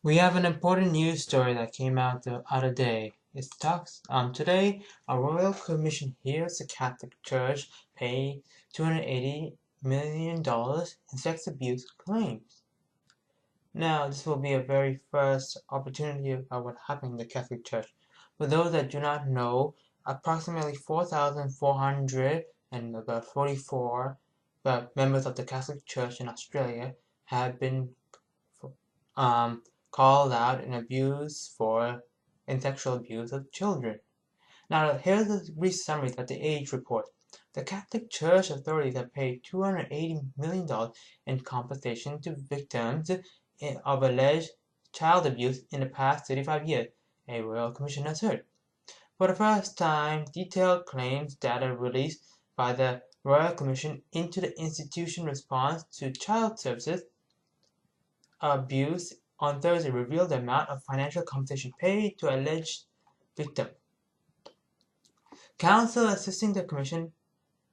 We have an important news story that came out the other day. It talks today a royal commission hears the Catholic Church pay $280 million in sex abuse claims. Now, this will be a very first opportunity about what happened in the Catholic Church. For those that do not know, approximately 4,400 and about 44 members of the Catholic Church in Australia have been called out in sexual abuse of children. Now, here's a brief summary of the Age report. The Catholic Church authorities have paid $280 million in compensation to victims of alleged child abuse in the past 35 years, a Royal Commission has heard. For the first time, detailed claims data released by the Royal Commission into the institution response to child services abuse on Thursday revealed the amount of financial compensation paid to alleged victim. Counsel assisting the commission,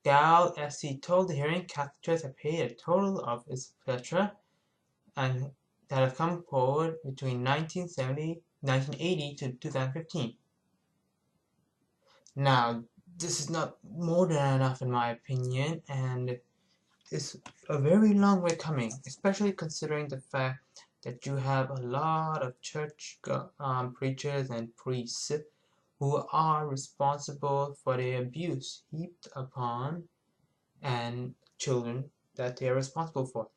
Gail SC, told the hearing Catholic Church had paid a total of etc. and that have come forward between 1980 to 2015. Now, this is not more than enough in my opinion, and it's a very long way coming, especially considering the fact that you have a lot of church preachers and priests who are responsible for the abuse heaped upon and children that they are responsible for.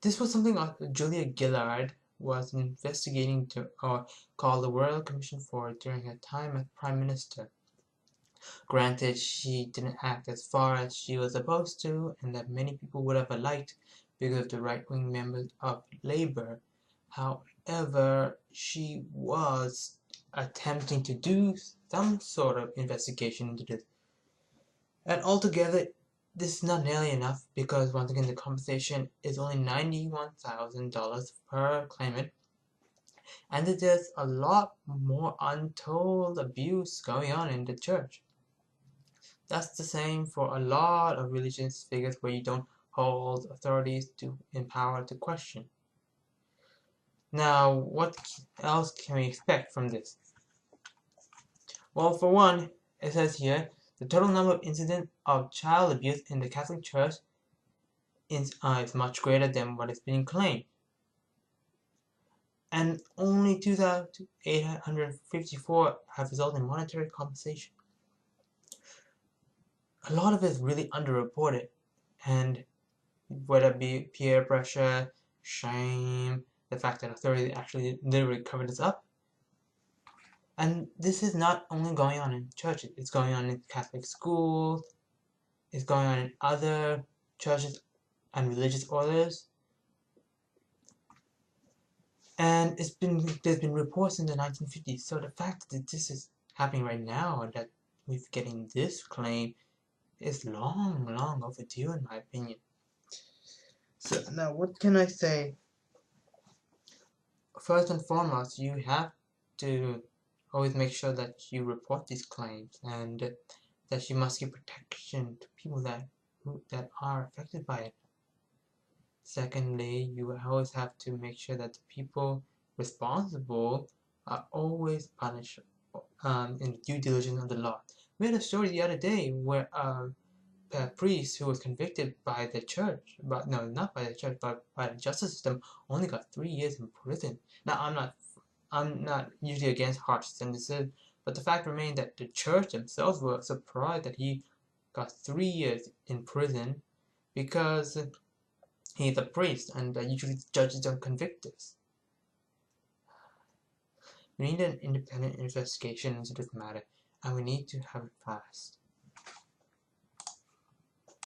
This was something Julia Gillard was investigating or called the Royal Commission for during her time as Prime Minister. Granted, she didn't act as far as she was supposed to, and that many people would have liked because of the right-wing members of Labour. However, she was attempting to do some sort of investigation into this. And altogether, this is not nearly enough because once again the compensation is only $91,000 per claimant, and there's a lot more untold abuse going on in the church. That's the same for a lot of religious figures where you don't hold authorities in power to question. Now, what else can we expect from this? Well, for one, it says here, the total number of incidents of child abuse in the Catholic Church is much greater than what is being claimed. And only 2,854 have resulted in monetary compensation. A lot of it is really underreported, and whether it be peer pressure, shame, the fact that authorities actually literally covered this up. And this is not only going on in churches, it's going on in Catholic schools, it's going on in other churches and religious orders. And there's been reports in the 1950s, so the fact that this is happening right now and that we're getting this claim is long overdue in my opinion. So now what can I say? First and foremost, you have to always make sure that you report these claims and that you must give protection to people that are affected by it. Secondly, you always have to make sure that the people responsible are always punished in due diligence of the law. We had a story the other day where a priest who was convicted by the church, but no, not by the church, but by the justice system, only got 3 years in prison. Now, I'm not usually against harsh sentences, but the fact remained that the church themselves were surprised that he got 3 years in prison because he's a priest, and usually judges don't convict this. We need an independent investigation into this matter, and we need to have it fast.